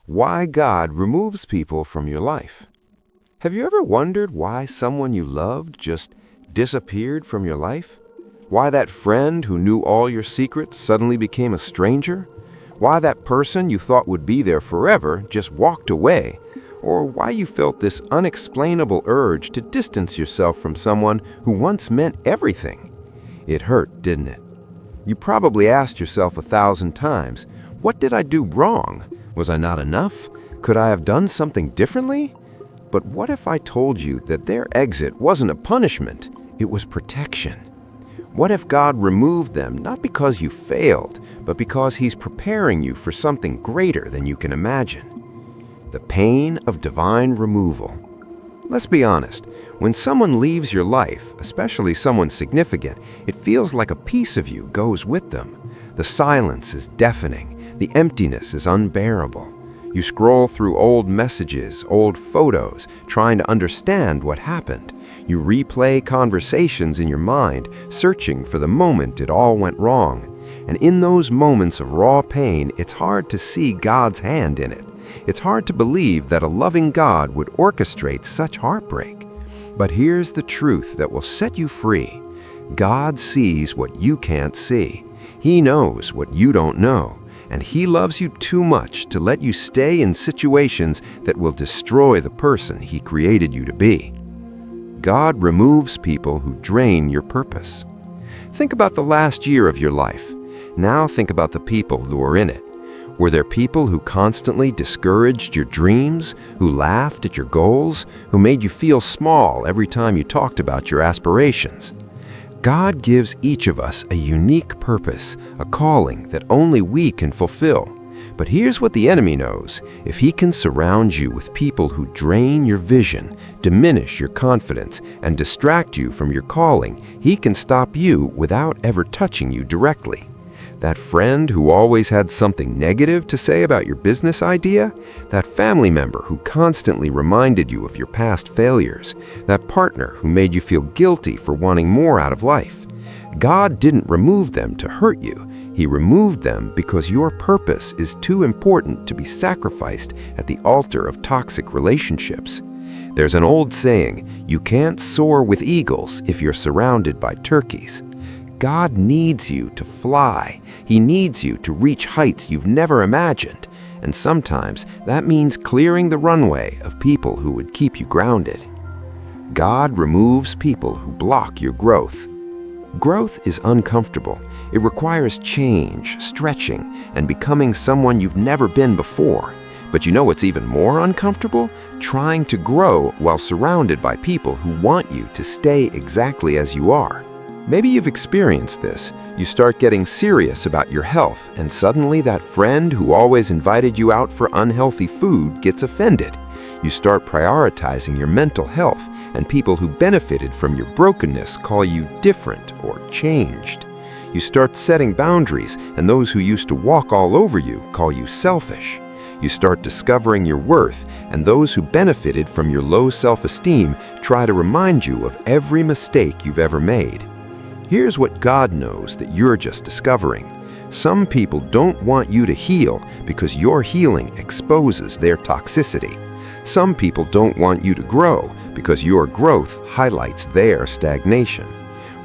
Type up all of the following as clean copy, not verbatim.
Why God removes people from your life. Have you ever wondered why someone you loved just disappeared from your life? Why that friend who knew all your secrets suddenly became a stranger? Why that person you thought would be there forever just walked away? Or why you felt this unexplainable urge to distance yourself from someone who once meant everything? It hurt, didn't it? You probably asked yourself 1,000 times, what did I do wrong? Was I not enough? Could I have done something differently? But what if I told you that their exit wasn't a punishment, it was protection? What if God removed them not because you failed, but because He's preparing you for something greater than you can imagine? The pain of divine removal. Let's be honest, when someone leaves your life, especially someone significant, it feels like a piece of you goes with them. The silence is deafening. The emptiness is unbearable. You scroll through old messages, old photos, trying to understand what happened. You replay conversations in your mind, searching for the moment it all went wrong. And in those moments of raw pain, it's hard to see God's hand in it. It's hard to believe that a loving God would orchestrate such heartbreak. But here's the truth that will set you free. God sees what you can't see. He knows what you don't know. And He loves you too much to let you stay in situations that will destroy the person He created you to be. God removes people who drain your purpose. Think about the last year of your life. Now think about the people who are in it. Were there people who constantly discouraged your dreams, who laughed at your goals, who made you feel small every time you talked about your aspirations? God gives each of us a unique purpose, a calling that only we can fulfill. But here's what the enemy knows. If he can surround you with people who drain your vision, diminish your confidence, and distract you from your calling, he can stop you without ever touching you directly. That friend who always had something negative to say about your business idea? That family member who constantly reminded you of your past failures? That partner who made you feel guilty for wanting more out of life? God didn't remove them to hurt you. He removed them because your purpose is too important to be sacrificed at the altar of toxic relationships. There's an old saying, you can't soar with eagles if you're surrounded by turkeys. God needs you to fly. He needs you to reach heights you've never imagined. And sometimes that means clearing the runway of people who would keep you grounded. God removes people who block your growth. Growth is uncomfortable. It requires change, stretching, and becoming someone you've never been before. But you know what's even more uncomfortable? Trying to grow while surrounded by people who want you to stay exactly as you are. Maybe you've experienced this. You start getting serious about your health, and suddenly that friend who always invited you out for unhealthy food gets offended. You start prioritizing your mental health, and people who benefited from your brokenness call you different or changed. You start setting boundaries, and those who used to walk all over you call you selfish. You start discovering your worth, and those who benefited from your low self-esteem try to remind you of every mistake you've ever made. Here's what God knows that you're just discovering. Some people don't want you to heal because your healing exposes their toxicity. Some people don't want you to grow because your growth highlights their stagnation.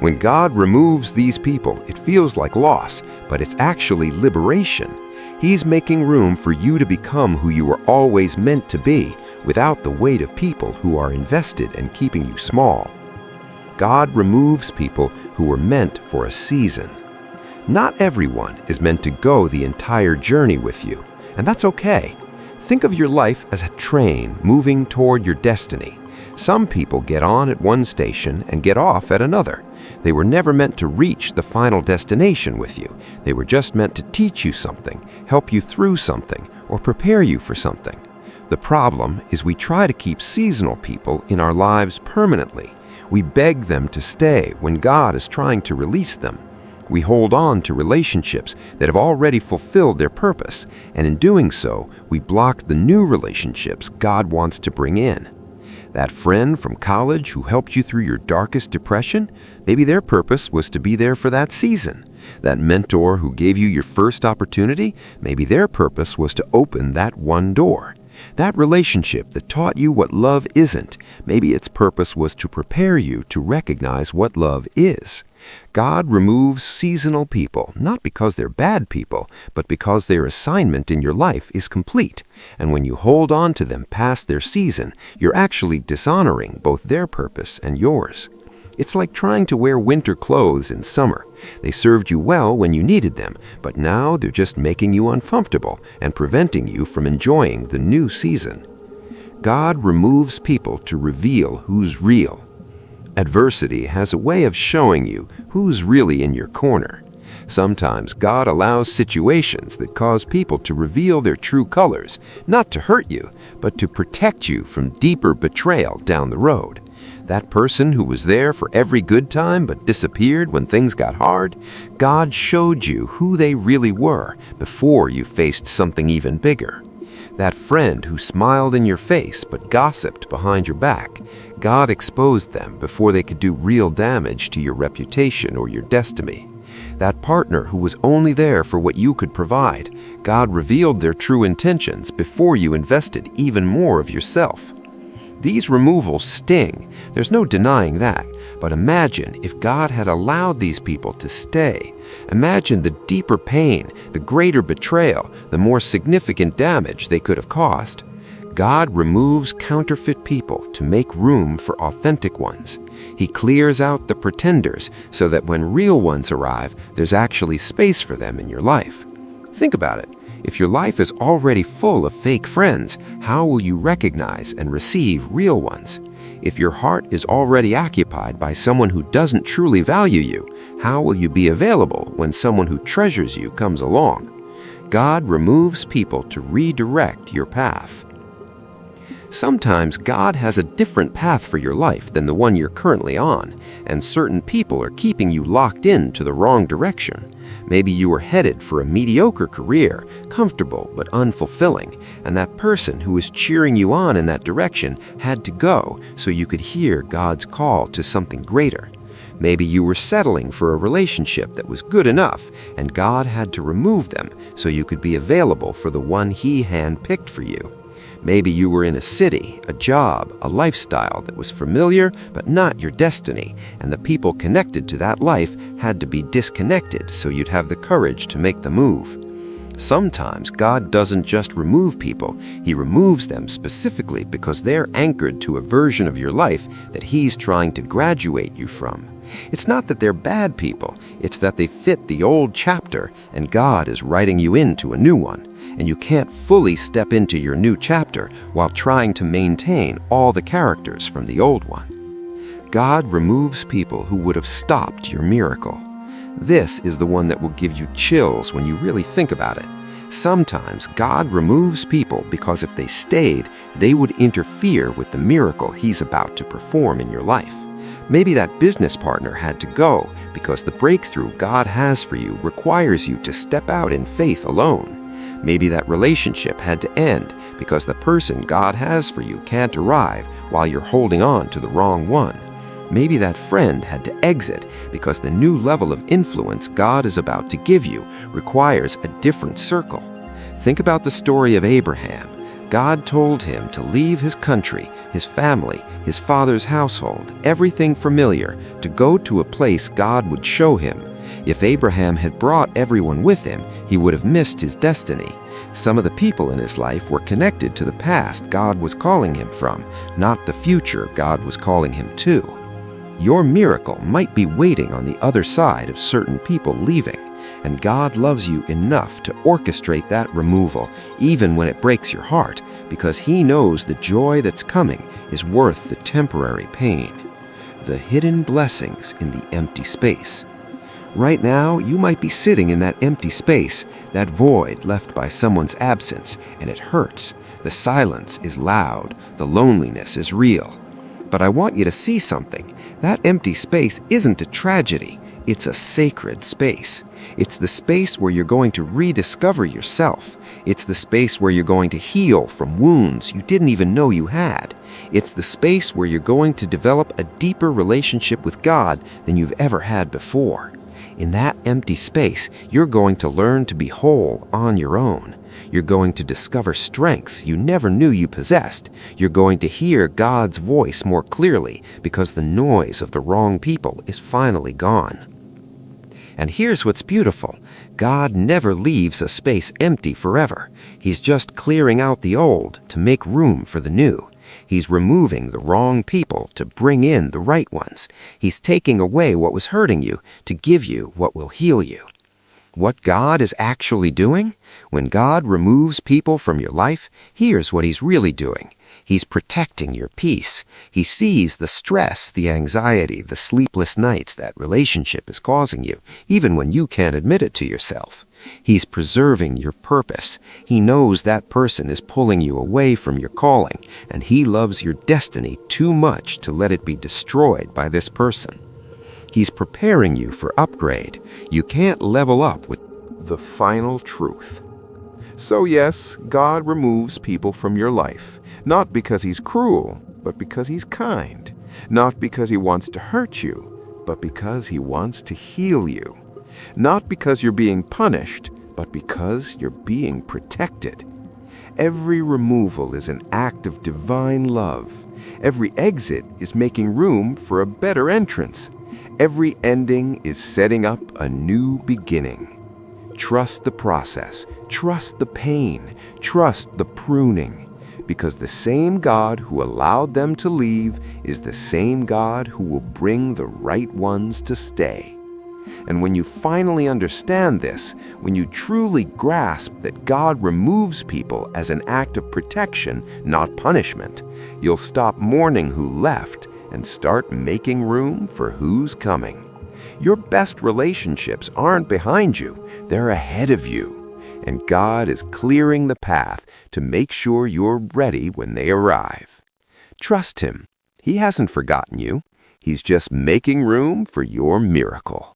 When God removes these people, it feels like loss, but it's actually liberation. He's making room for you to become who you were always meant to be without the weight of people who are invested in keeping you small. God removes people who were meant for a season. Not everyone is meant to go the entire journey with you, and that's okay. Think of your life as a train moving toward your destiny. Some people get on at one station and get off at another. They were never meant to reach the final destination with you. They were just meant to teach you something, help you through something, or prepare you for something. The problem is we try to keep seasonal people in our lives permanently. We beg them to stay when God is trying to release them. We hold on to relationships that have already fulfilled their purpose, and in doing so, we block the new relationships God wants to bring in. That friend from college who helped you through your darkest depression, maybe their purpose was to be there for that season. That mentor who gave you your first opportunity, maybe their purpose was to open that one door. That relationship that taught you what love isn't, maybe its purpose was to prepare you to recognize what love is. God removes seasonal people, not because they're bad people, but because their assignment in your life is complete. And when you hold on to them past their season, you're actually dishonoring both their purpose and yours. It's like trying to wear winter clothes in summer. They served you well when you needed them, but now they're just making you uncomfortable and preventing you from enjoying the new season. God removes people to reveal who's real. Adversity has a way of showing you who's really in your corner. Sometimes God allows situations that cause people to reveal their true colors, not to hurt you, but to protect you from deeper betrayal down the road. That person who was there for every good time but disappeared when things got hard, God showed you who they really were before you faced something even bigger. That friend who smiled in your face but gossiped behind your back, God exposed them before they could do real damage to your reputation or your destiny. That partner who was only there for what you could provide, God revealed their true intentions before you invested even more of yourself. These removals sting, there's no denying that, but imagine if God had allowed these people to stay. Imagine the deeper pain, the greater betrayal, the more significant damage they could have caused. God removes counterfeit people to make room for authentic ones. He clears out the pretenders so that when real ones arrive, there's actually space for them in your life. Think about it. If your life is already full of fake friends, how will you recognize and receive real ones? If your heart is already occupied by someone who doesn't truly value you, how will you be available when someone who treasures you comes along? God removes people to redirect your path. Sometimes God has a different path for your life than the one you're currently on, and certain people are keeping you locked into the wrong direction. Maybe you were headed for a mediocre career, comfortable but unfulfilling, and that person who was cheering you on in that direction had to go so you could hear God's call to something greater. Maybe you were settling for a relationship that was good enough, and God had to remove them so you could be available for the one He handpicked for you. Maybe you were in a city, a job, a lifestyle that was familiar but not your destiny, and the people connected to that life had to be disconnected so you'd have the courage to make the move. Sometimes God doesn't just remove people, He removes them specifically because they're anchored to a version of your life that He's trying to graduate you from. It's not that they're bad people, it's that they fit the old chapter and God is writing you into a new one, and you can't fully step into your new chapter while trying to maintain all the characters from the old one. God removes people who would have stopped your miracle. This is the one that will give you chills when you really think about it. Sometimes God removes people because if they stayed, they would interfere with the miracle He's about to perform in your life. Maybe that business partner had to go because the breakthrough God has for you requires you to step out in faith alone. Maybe that relationship had to end because the person God has for you can't arrive while you're holding on to the wrong one. Maybe that friend had to exit because the new level of influence God is about to give you requires a different circle. Think about the story of Abraham. God told him to leave his country, his family, his father's household, everything familiar, to go to a place God would show him. If Abraham had brought everyone with him, he would have missed his destiny. Some of the people in his life were connected to the past God was calling him from, not the future God was calling him to. Your miracle might be waiting on the other side of certain people leaving, and God loves you enough to orchestrate that removal, even when it breaks your heart, because He knows the joy that's coming is worth the temporary pain. The hidden blessings in the empty space. Right now, you might be sitting in that empty space, that void left by someone's absence, and it hurts. The silence is loud. The loneliness is real. But I want you to see something. That empty space isn't a tragedy. It's a sacred space. It's the space where you're going to rediscover yourself. It's the space where you're going to heal from wounds you didn't even know you had. It's the space where you're going to develop a deeper relationship with God than you've ever had before. In that empty space, you're going to learn to be whole on your own. You're going to discover strengths you never knew you possessed. You're going to hear God's voice more clearly because the noise of the wrong people is finally gone. And here's what's beautiful. God never leaves a space empty forever. He's just clearing out the old to make room for the new. He's removing the wrong people to bring in the right ones. He's taking away what was hurting you to give you what will heal you. What God is actually doing? When God removes people from your life, here's what He's really doing. He's protecting your peace. He sees the stress, the anxiety, the sleepless nights that relationship is causing you, even when you can't admit it to yourself. He's preserving your purpose. He knows that person is pulling you away from your calling, and He loves your destiny too much to let it be destroyed by this person. He's preparing you for upgrade. You can't level up with the final truth. So yes, God removes people from your life, not because He's cruel, but because He's kind. Not because He wants to hurt you, but because He wants to heal you. Not because you're being punished, but because you're being protected. Every removal is an act of divine love. Every exit is making room for a better entrance. Every ending is setting up a new beginning. Trust the process, trust the pain, trust the pruning, because the same God who allowed them to leave is the same God who will bring the right ones to stay. And when you finally understand this, when you truly grasp that God removes people as an act of protection, not punishment, you'll stop mourning who left and start making room for who's coming. Your best relationships aren't behind you, they're ahead of you. And God is clearing the path to make sure you're ready when they arrive. Trust Him. He hasn't forgotten you. He's just making room for your miracle.